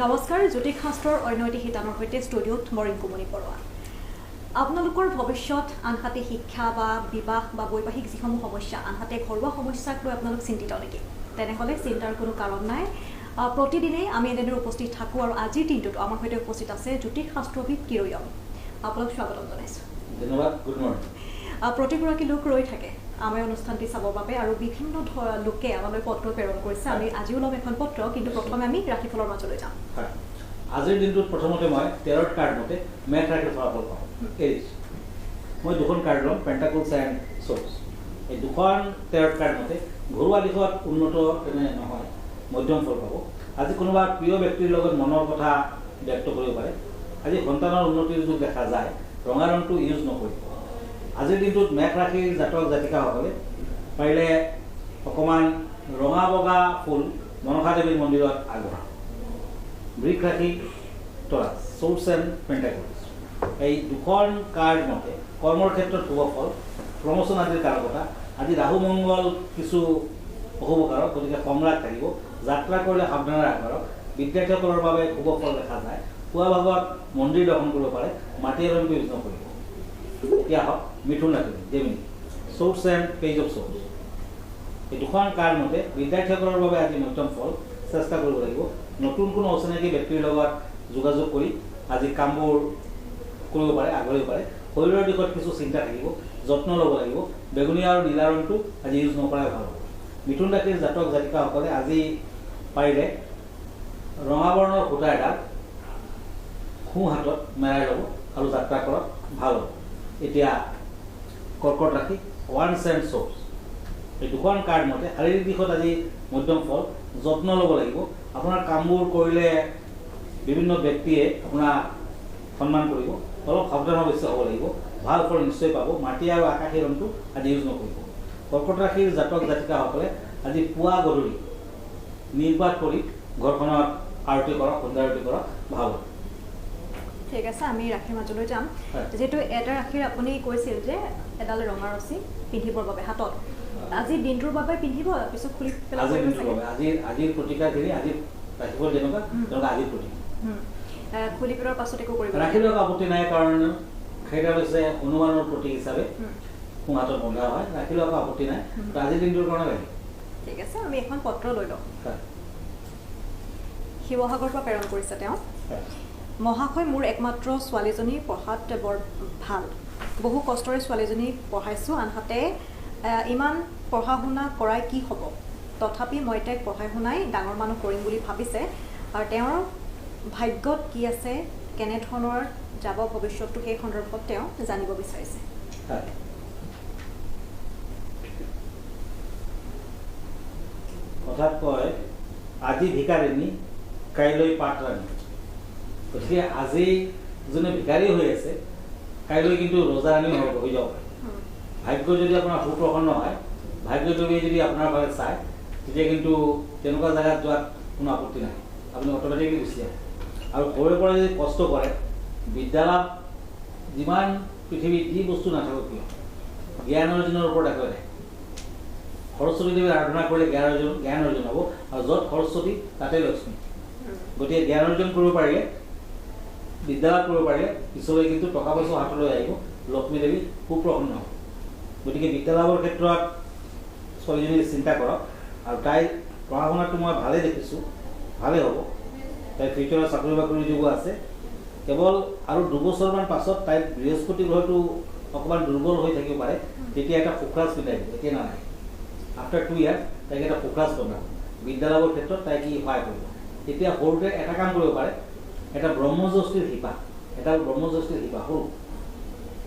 নমস্কাৰ জ্যোতিষ শাস্ত্ৰৰ অন্যটি শিতানৰ সৈতে ষ্টুডিঅ'ত মই ৰিংকুমণি বৰুৱা আপোনালোকৰ ভৱিষ্যত আনহাতে শিক্ষা বা বিবাহ বা বৈবাহিক যিসমূহ সমস্যা আনহাতে ঘৰুৱা সমস্যাক লৈ আপোনালোক চিন্তিত নেকি তেনেহ'লে চিন্তাৰ কোনো কাৰণ নাই প্ৰতিদিনেই আমি এনেদৰে উপস্থিত থাকোঁ আৰু আজিৰ দিনটোত আমাৰ সৈতে উপস্থিত আছে জ্যোতিষ শাস্ত্ৰবিদ কিৰয়ম আপোনাক স্বাগতম জনাইছোঁ ধন্যবাদ গুড মৰ্নিং প্ৰতিগৰাকী লোক ৰৈ থাকে আমাৰ অনুষ্ঠানটি চাবৰ বাবে আৰু বিভিন্ন লোকে আমালৈ পত্ৰ প্ৰেৰণ কৰিছে আমি আজিও ল'ম এখন পত্ৰ কিন্তু প্ৰথমে আমি ৰাশিফলৰ মাজলৈ যাম আজিৰ দিনটোত প্ৰথমতে মই 13টা কাৰ্ড মতে মেথ ৰাশিৰ ফলাফল পাওঁ এৰিছ মই দুখন কাৰ্ড ল'ম পেণ্টাকলছ এণ্ড চ'ৰ্চ এই দুখন 13টা কাৰ্ড মতে ঘৰুৱা দিশত উন্নত তেনে নহয় মধ্যম ফল পাব আজি কোনোবা প্ৰিয় ব্যক্তিৰ লগত মনৰ কথা ব্যক্ত কৰিব পাৰে আজি সন্তানৰ উন্নতিৰ যুগ দেখা যায় ৰঙা ৰংটো ইউজ নকৰিব আজিৰ দিনটোত মেঘ ৰাশিৰ জাতক জাতিকাসকলে পাৰিলে অকণমান ৰঙা বগা ফুল মনসা দেৱীৰ মন্দিৰত আগবঢ়াওক বৃষ ৰাশি তৰা চ'ৰ্চ এণ্ড পেণ্টাকলছ এই দুখন কাৰ্ড মতে কৰ্মৰ ক্ষেত্ৰত শুভ ফল প্ৰমোচন আদিৰ কাৰকতা আজি ৰাহু মংগল কিছু অশুভকাৰক গতিকে সম্ৰাট থাকিব যাত্ৰা কৰিলে সাৱধানে আগবাঢ়ক বিদ্যাৰ্থীসকলৰ বাবে শুভ ফল দেখা যায় পুৱা ভাগত মন্দিৰ দৰ্শন কৰিব পাৰে মাটি ৰংটো ইউজ নকৰিব এতিয়া হওক মিথুন ৰাশি Gemini source and page of source এই দুখন কাৰ্ড মতে বিদ্যাৰ্থীসকলৰ বাবে আজি মধ্যম ফল চেষ্টা কৰিব লাগিব নতুন কোনো অচিনাকি ব্যক্তিৰ লগত যোগাযোগ কৰি আজি কামবোৰ কৰিব পাৰে আগবাঢ়িব পাৰে শৰীৰৰ দিশত কিছু চিন্তা থাকিব যত্ন ল'ব লাগিব বেগুনীয়া আৰু নীলা ৰংটো আজি ইউজ নকৰাই ভাল হ'ব মিথুন ৰাশিৰ জাতক জাতিকাসকলে আজি পাৰিলে ৰঙা বৰ্ণৰ সূতা এডাল সোঁ হাতত মেৰাই ল'ব আৰু যাত্ৰা কৰক ভাল হ'ব এতিয়া কৰ্কট ৰাশি ওৱান্স এণ্ড চ'ৰ্চ এই দুখন কাৰ্ড মতে শাৰীৰিক দিশত আজি মধ্যম ফল যত্ন ল'ব লাগিব আপোনাৰ কামবোৰ কৰিলে বিভিন্ন ব্যক্তিয়ে আপোনাক সন্মান কৰিব অলপ সাৱধান অৱশ্যে হ'ব লাগিব ভাল ফল নিশ্চয় পাব মাটি আৰু আকাশী ৰংটো আজি ইউজ নকৰিব কৰ্কট ৰাশিৰ জাতক জাতিকাসকলে আজি পুৱা গধূলি নিৰ্বাত কৰি ঘৰখনত আৰতি কৰক সন্ধ্যা আৰতি কৰক ভাল হ'ব ঠিক আছে আমি ৰাশিৰ মাজলৈ যাম যিহেতু এটা ৰাশিৰ আপুনি কৈছিল যে এডাল ৰঙা ৰছী পিন্ধিবৰ বাবে হাতত আজি দিনটোৰ বাবে পিন্ধিব পিছত খুলি পেলাব আজিৰ প্ৰতিকাৰখিনি আজি ৰাখিব যেনেকুৱা তেনেকুৱা আজিৰ প্ৰতিকাৰ খুলি পেলোৱাৰ পাছত একো কৰিব ৰাখিব আপত্তি নাই কাৰণ সেইটা হৈছে হনুমানৰ প্ৰতীক হিচাপে সোঁ হাতত বন্ধা হয় ৰাখিব একো আপত্তি নাই আজিৰ দিনটোৰ কাৰণে ৰাখিব ঠিক আছে আমি এখন পত্ৰ লৈ লওঁ শিৱসাগৰৰ পৰা প্ৰেৰণ কৰিছে তেওঁ মহাশয় মোৰ একমাত্ৰ ছোৱালীজনীৰ পঢ়াত বৰ ভাল বহু কষ্টৰে ছোৱালীজনী পঢ়াইছোঁ আনহাতে ইমান পঢ়া শুনা কৰাই কি হ'ব তথাপি মই তাইক পঢ়াই শুনাই ডাঙৰ মানুহ কৰিম বুলি ভাবিছে আৰু তেওঁৰ ভাগ্যত কি আছে কেনেধৰণৰ যাব ভৱিষ্যতটো সেই সন্দৰ্ভত তেওঁ জানিব বিচাৰিছে কথাত কয় আজি ভিকাৰিনী কাইলৈ পাটৰাণী গতিকে আজি যোনে ভিকাৰী হৈ আছে কাইলৈ কিন্তু ৰজাৰাণী হৈ যাব পাৰে ভাগ্য যদি আপোনাৰ সুপ্ৰসন্ন হয় ভাগ্যদেৱী যদি আপোনাৰ ফালে চায় তেতিয়া কিন্তু তেনেকুৱা জেগাত যোৱাত কোনো আপত্তি নাই আপুনি অট'মেটিকলি গুচি আহে আৰু সৰুৰে পৰা যদি কষ্ট কৰে বিদ্যালয়ত যিমান পৃথিৱীত যি বস্তু নাথাকক কিয় জ্ঞান অৰ্জনৰ ওপৰত একোৱে নাই সৰস্বতী দেৱীৰ আৰাধনা কৰিলে জ্ঞান অৰ্জন হ'ব আৰু য'ত সৰস্বতী তাতে লক্ষ্মী গতিকে জ্ঞান অৰ্জন কৰিব পাৰিলে বিদ্যালয়ত কৰিব পাৰিলে পিছলৈ কিন্তু টকা পইচা হাতলৈ আহিব লক্ষ্মী দেৱী সুপ্ৰসন্ন হ'ব গতিকে বিদ্যালয়ৰ ক্ষেত্ৰত ছোৱালীজনী চিন্তা কৰক আৰু তাইৰ পঢ়া শুনাটো মই ভালেই দেখিছোঁ ভালেই হ'ব তাইৰ ফিউচাৰত চাকৰি বাকৰিৰ যোগো আছে কেৱল আৰু দুবছৰমান পাছত তাইৰ বৃহস্পতি গ্ৰহটো অকণমান দুৰ্বল হৈ থাকিব পাৰে তেতিয়া এটা ফোকাছ পিন্ধাই দিব এতিয়া নালাগে আফটাৰ 2 ইয়াৰ্ছ তাইক এটা ফোকাছ বনাব বিদ্যালয়ৰ ক্ষেত্ৰত তাইক কি সহায় কৰিব এতিয়া সৰুতে এটা কাম কৰিব পাৰে এটা ব্ৰহ্মযষ্টিৰ শিপা সৰু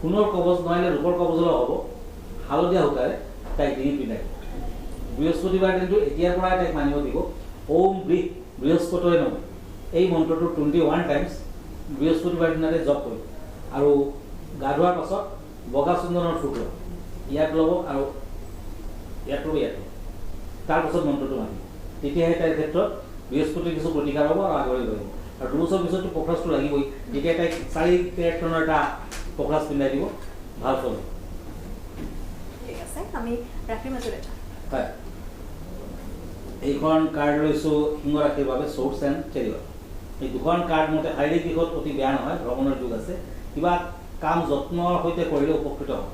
সোণৰ কবচ নোৱাৰিলে ৰূপৰ কবচলৈ হ'ব হালধীয়া সূতাৰে তাইক ডিঙিত পিন্ধাই বৃহস্পতিবাৰ দিনটো এতিয়াৰ পৰাই তাইক মানিব দিব ওম বৃহস্পতিয়ে নম এই মন্ত্ৰটো 21 টাইমছ বৃহস্পতিবাৰ দিনাতে জপ কৰিব আৰু গা ধোৱাৰ পাছত বগা চন্দনৰ ফুট ল'ব ইয়াত ল'ব আৰু ইয়াত ল'ব তাৰপাছত মন্ত্ৰটো মাতিব তেতিয়াহে তাইৰ ক্ষেত্ৰত বৃহস্পতিৰ কিছু প্ৰতিকাৰ হ'ব আৰু আগবাঢ়ি গৈ আৰু 2 বছৰ পিছততো পখৰাজটো লাগিবই তেতিয়া তাইক 4 কেৰেক্টৰৰ এটা পখৰাজ পিন্ধাই দিব ভাল ফল ঠিক আছে আমি ৰাশিৰ মাজলৈ যাম হয় এইখন কাৰ্ড লৈছোঁ সিংহ ৰাশিৰ বাবে চ'ৰ্চ এণ্ড চেৰিয়ট এই দুখন কাৰ্ড মতে শাৰীৰিক দিশত অতি বেয়া নহয়, ভ্ৰমণৰ যোগ আছে, কিবা কাম যত্নৰ সৈতে কৰিলে উপকৃত হয়।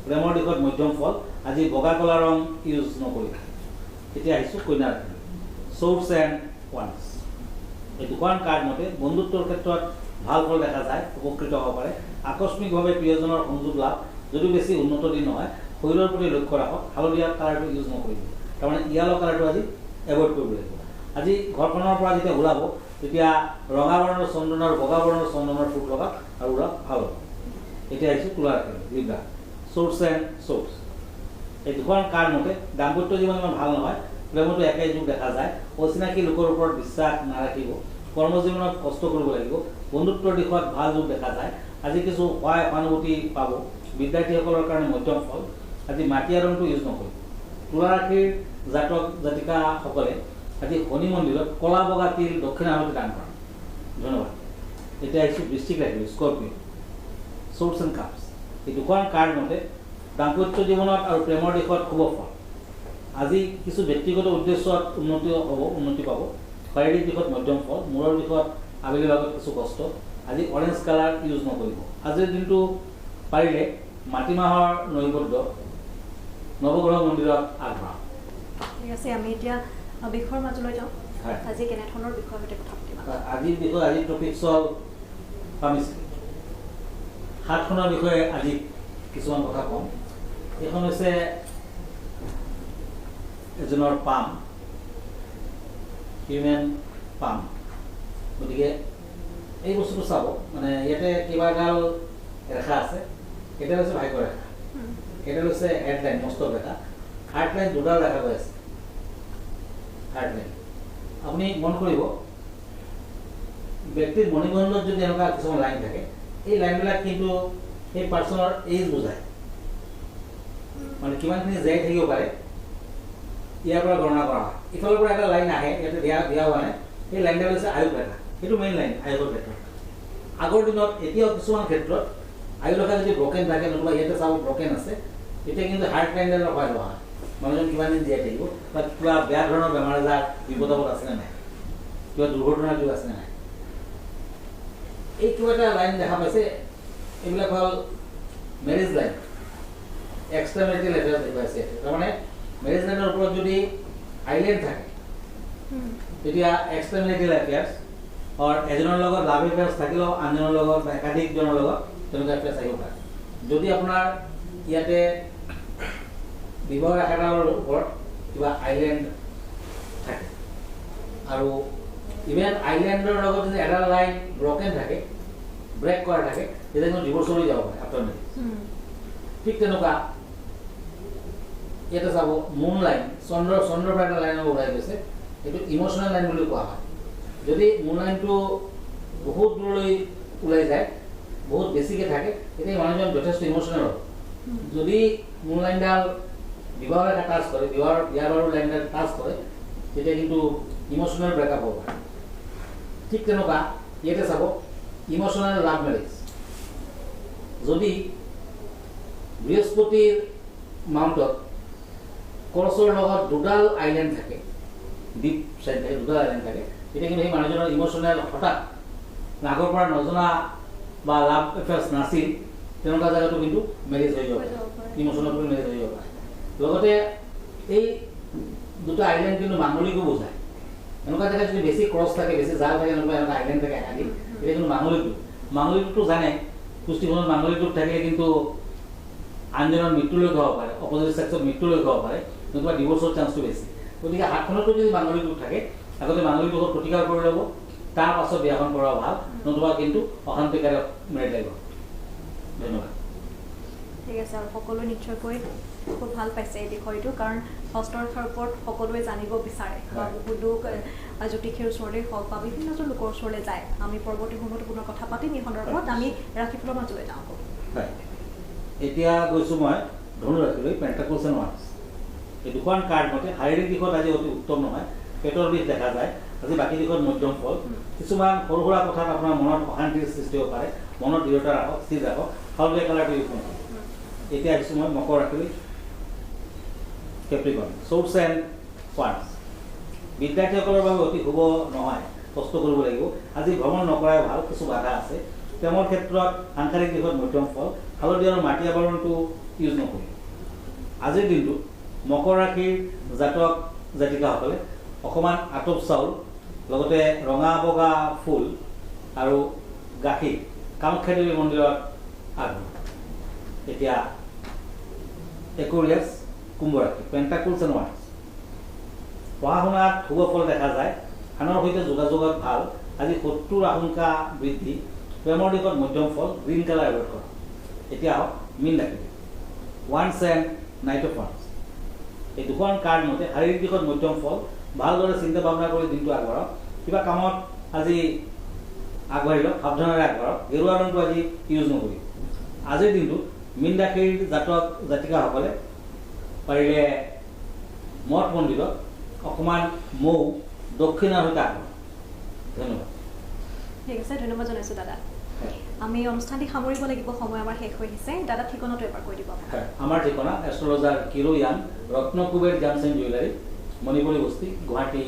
প্ৰেমৰ দিশত মধ্যম ফল, আজি বগা কলা ৰং ইউজ নকৰিবা। এতিয়া আহিছোঁ কন্যা ৰাশি, সোৰ্স এণ্ড ওৱান্স। এই দুখন কাৰ্ড মতে বন্ধুত্বৰ ক্ষেত্ৰত ভাল ফল দেখা যায়, উপকৃত হ'ব পাৰে। আকস্মিকভাৱে প্ৰিয়জনৰ সংযোগ লাভ, যদিও বেছি উন্নত দিন নহয়, শৰীৰৰ প্ৰতি লক্ষ্য ৰাখক। হালধীয়া কালাৰটো ইউজ নকৰিব, তাৰমানে ইয়েল' কালাৰটো আজি এভইড কৰিব লাগিব। আজি ঘৰখনৰ পৰা যেতিয়া ওলাব তেতিয়া ৰঙা বৰ্ণৰ চন্দন আৰু বগা বৰ্ণৰ চন্দনৰ ফুট লগাওক আৰু উৰাক, ভাল হ'ব। এতিয়া আহিছোঁ তুলা ৰাশি, লিব্ৰা, সোৰ্স এণ্ড সোৰ্স। এই দুখন কাৰ্ড মতে দাম্পত্য জীৱন ইমান ভাল নহয়, প্ৰেমতো একেই যুগ দেখা যায়। অচিনাকি লোকৰ ওপৰত বিশ্বাস নাৰাখিব, কৰ্মজীৱনত কষ্ট কৰিব লাগিব। বন্ধুত্বৰ দিশত ভাল যুগ দেখা যায়, আজি কিছু সহায় সহানুভূতি পাব। বিদ্যাৰ্থীসকলৰ কাৰণে মধ্যম ফল, আজি মাটিয়া ৰংটো ইউজ নকৰিব। তুলা ৰাশিৰ জাতক জাতিকাসকলে আজি শনি মন্দিৰত কলা বগা তিল দক্ষিণামূৰ্তি দান কৰা। ধন্যবাদ। এতিয়া আহিছোঁ বৃশ্চিক ৰাশি, স্কৰ্পিঅ, সোৰ্স এণ্ড কাপছ। এই দুখন কাৰ্ড মতে দাম্পত্য জীৱনত আৰু প্ৰেমৰ দিশত শুভ ফল, আজি কিছু ব্যক্তিগত উদ্দেশ্যত উন্নতি পাব। শাৰীৰিক দিশত মধ্যম ফল, মূৰৰ দিশত আবেলি ভাগত কিছু কষ্ট। আজি অৰেঞ্জ কালাৰ ইউজ নকৰিব। আজিৰ দিনটো পাৰিলে মাটিমাহৰ নৈবদ্য নৱগ্ৰহ মন্দিৰত আগবঢ়াওক। ঠিক আছে, আমি এতিয়া বিষয়ৰ মাজলৈ যাওঁ। হয়। আজি কেনেধৰণৰ বিষয়ৰ সৈতে কথা পাতিম? আজিৰ বিষয়, আজিৰ টপিকছ হ'ল ফাৰ্মাচী। হাতখনৰ বিষয়ে আজি কিছুমান কথা কম। এইখন হৈছে এজনৰ পাম, হিউমেন পাম। গতিকে এই বস্তুটো চাব, মানে ইয়াতে কেইবাডাল ৰেখা আছে। এটা হৈছে ভাগ্য ৰেখা, এটা হৈছে হেডলাইন, মস্তক ৰেখা। হাৰ্টলাইন দুডাল ৰেখা হৈ আছে। হাৰ্টলাইন আপুনি মন কৰিব, ব্যক্তিৰ মণিবন্ধত যদি এনেকুৱা কিছুমান লাইন থাকে, এই লাইনবিলাক কিন্তু সেই পাৰ্চনৰ এজ বুজায়, মানে কিমানখিনি জীয়াই থাকিব পাৰে ইয়াৰ পৰা গণনা কৰা হয়। ইফালৰ পৰা এটা লাইন আহে, ইয়াতে দিয়া হোৱা নাই, সেই লাইনডাল হৈছে আয়ুস ৰেখা। সেইটো মেইন লাইন আয়ুসৰ ক্ষেত্ৰত। আগৰ দিনত, এতিয়াও কিছুমান ক্ষেত্ৰত আয়ুস ৰেখা যদি ব্ৰকেন থাকে, নতুবা ইয়াতে চাব ব্ৰকেন আছে, তেতিয়া কিন্তু হাৰ্ট লাইনডাল ৰখাই লোৱা হয়। মানুহজন কিমান দিন জীয়াই থাকিব, বা কিবা বেয়া ধৰণৰ বেমাৰ আজাৰ বিপদ আপদ আছেনে নাই, কিবা দুৰ্ঘটনা কিবা আছেনে নাই। এই কিবা এটা লাইন দেখা পাইছে, এইবিলাক হ'ল marriage line, extra marital affairs দেখুৱাইছে। তাৰমানে মেৰেজ লাইনৰ ওপৰত যদি আইলেণ্ড থাকে, তেতিয়া এক্সট্ৰা মেৰিটেল এফেয়াৰ্ছ, আৰু এজনৰ লগত লাভ এফেয়াৰ্ছ থাকিলেও আনজনৰ লগত বা একাধিকজনৰ লগত তেনেকুৱা এফেয়াৰ্ছ আহিব পাৰে। যদি আপোনাৰ ইয়াতে বিবাহ ৰেখাডালৰ ওপৰত কিবা আইলেণ্ড থাকে, আৰু ইভেন আইলেণ্ডৰ লগত যদি এডাল লাইন ব্ৰকেন থাকে, ব্ৰেক কৰা থাকে, তেতিয়া কিন্তু ডিভোৰ্চলৈ যাব পাৰে আফটাৰ মেৰিজ। ঠিক তেনেকুৱা ইয়াতে চাব মুন লাইন, চন্দ্ৰৰ পৰা এটা লাইন ওলাই গৈছে, এইটো ইম'চনেল লাইন বুলি কোৱা হয়। যদি মুন লাইনটো বহুত দূৰলৈ ওলাই যায়, বহুত বেছিকৈ থাকে, তেতিয়া মানুহজন যথেষ্ট ইম'চনেল হ'ব। যদি মুন লাইনডাল বিবাহ ৰেখা টাচ কৰে, বিয়া বাৰুৰ লাইনডাল টাচ কৰে, তেতিয়া কিন্তু ইম'চনেল ব্ৰেকআপ হ'ব পাৰে। ঠিক তেনেকুৱা ইয়াতে চাব ইম'চনেল লাভ মেৰেজ। যদি বৃহস্পতিৰ মাউণ্টত ক্ৰছৰ লগত দুডাল আইলেণ্ড থাকে, দ্বীপ চাইড থাকে, দুডাল আইলেণ্ড থাকে, তেতিয়া কিন্তু সেই মানুহজনৰ ইম'চনেল হঠাৎ আগৰ পৰা নজনা বা লাভ এফেয়াৰ্ছ নাছিল, তেনেকুৱা জেগাতো কিন্তু মেৰেজ হৈ যাব পাৰে, ইম'চনেল মেৰেজ হৈ যাব পাৰে। লগতে এই দুটা আইলেণ্ড কিন্তু মাংগলিকো বুজায়। এনেকুৱা জেগাত যদি বেছি ক্ৰছ থাকে, বেছি জাল থাকে, এনেকুৱা আইলেণ্ড থাকে আদি, তেতিয়া কিন্তু মাংগলিকটো জানে, পুষ্টিগুণত মাংগলিকটোত থাকিলে কিন্তু আনজনৰ মৃত্যুলৈ হ'ব পাৰে, অপজিট ছেক্সত মৃত্যুলৈ হ'ব পাৰে, নতুবা ডিভোৰ্চৰ চান্সটো বেছি। গতিকে হাতখনতো যদি মাংগলিকটো থাকে, আগতে মাংগলিক দোষত প্ৰতিকাৰ কৰি ল'ব, তাৰ পাছত বিয়াখন কৰা ভাল, নতুবা কিন্তু অশান্তিকাৰক মেৰিট লাগিব। ধন্যবাদ। ঠিক আছে, আৰু সকলোৱে নিশ্চয়কৈ খুব ভাল পাইছে এই বিষয়টো, কাৰণ হস্তৰেখাৰ ওপৰত সকলোৱে জানিব বিচাৰে, বা বহু লোক জ্যোতিষীৰ ওচৰলৈ হওক বা বিভিন্নজন লোকৰ ওচৰলৈ যায়। আমি পৰৱৰ্তী সময়ত পুনৰ কথা পাতিম এই সন্দৰ্ভত। আমি ৰাশিফলৰ মাজলৈ যাওঁ। হয়, এতিয়া গৈছোঁ মই ধনু ৰাশিলৈ, পেণ্টাকলছ এণ্ড ওৱান্স। এই দুখন কাৰ্ড মতে শাৰীৰিক দিশত আজি অতি উত্তম নহয়, পেটৰ বিষ দেখা যায়। আজি বাকী দিশত মধ্যম ফল। কিছুমান সৰু সুৰা কথাত আপোনাৰ মনত অশান্তিৰ সৃষ্টি হ'ব পাৰে, মনত দৃঢ়তা ৰাখক, স্থিৰ ৰাখক, হালধীয়া কালাৰটো ইউজ নকৰক। এতিয়া আহিছোঁ মই মকৰ ৰাশিলৈ, কেপ্ৰিকন, সোৰ্স এণ্ড ওৱান্স। বিদ্যাৰ্থীসকলৰ বাবে অতি শুভ নহয়, কষ্ট কৰিব লাগিব আজি ভ্ৰমণ নকৰাই ভাল কিছু বাধা আছে তেওঁৰ ক্ষেত্ৰত সাংসাৰিক দিশত মধ্যম ফল হালধি আৰু মাটি আৱৰণটো ইউজ নকৰিব আজিৰ দিনটোত মকৰ ৰাশিৰ জাতক জাতিকাসকলে অকণমান আটপ চাউল লগতে ৰঙা বগা ফুল আৰু গাখীৰ কামাখ্যা দেৱী মন্দিৰত আগবঢ়ায় এতিয়া একুৰিয়াছ কুম্ভ ৰাশি পেণ্টাকুলছ এণ্ড ওৱান্স পঢ়া শুনাত শুভ ফল দেখা যায় আনৰ সৈতে যোগাযোগত ভাল আজি শত্ৰুৰ আশংকা বৃদ্ধি প্ৰেমৰ দিশত মধ্যম ফল গ্ৰীণ কালাৰ এভইড কৰা এতিয়া হওক মীন ৰাশি once and night of once এই দুখন কাৰ্ড মতে শাৰীৰিক দিশত মধ্যম ফল ভালদৰে চিন্তা ভাৱনা কৰি দিনটো আগবঢ়াওক কিবা কামত আজি আগবাঢ়ি লওক সাৱধানেৰে আগবাঢ়ক গেৰুৱা ৰংটো আজি ইউজ নকৰিব আজিৰ দিনটোত মীন ৰাশিৰ জাতক জাতিকাসকলে পাৰিলে মঠ মন্দিৰত অকণমান মৌ দক্ষিণাৰ সৈতে আগবঢ়াওক ধন্যবাদ ঠিক আছে ধন্যবাদ জনাইছোঁ দাদা আমি অনুষ্ঠানটি সামৰিব লাগিব সময় আমাৰ শেষ হৈ আহিছে দাদা ঠিকনাটো এবাৰ কৈ দিব আমাৰ ঠিকনা এষ্ট্ৰলজাৰ কিৰো ইয়ান Ratnakuber gems and jewellery Manipuri Basti Guwahati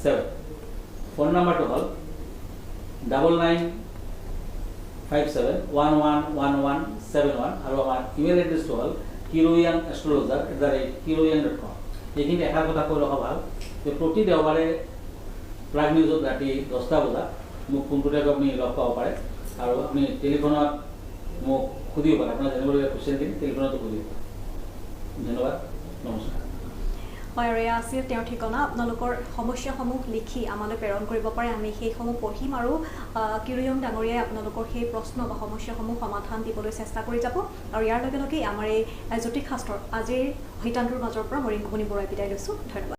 7 phone নাম্বাৰটো হ'ল 9957111171 আৰু আমাৰ ইমেইল এড্ৰেছটো হ'ল kiroyanastrologer@kiroyan.com এইখিনি এষাৰ কথা কৈ ৰখা ভাল যে প্ৰতি দেওবাৰে প্ৰাগ নিউজত ৰাতি 10টা বজাত মোক ফোনটোতে আপুনি লগ পাব পাৰে আৰু আপুনি টেলিফোনত মোক সুধিব পাৰে আপোনাৰ জানিবলগীয়া কুৱেশ্যন দিম টেলিফোনতো সুধিব পাৰে ধন্যবাদ নমস্কাৰ হয় আৰু এয়া আছিল তেওঁৰ ঠিকনা আপোনালোকৰ সমস্যাসমূহ লিখি আমালৈ প্ৰেৰণ কৰিব পাৰে আমি সেইসমূহ পঢ়িম আৰু কিৰোয়ং ডাঙৰীয়াই আপোনালোকৰ সেই প্ৰশ্ন বা সমস্যাসমূহ সমাধান দিবলৈ চেষ্টা কৰি যাব আৰু ইয়াৰ লগে লগে আমাৰ এই জ্যোতিষ শাস্ত্ৰৰ আজিৰ শিতানটোৰ মাজৰ পৰা মই ৰিংকুমণি বৰাই বিদায় লৈছোঁ ধন্যবাদ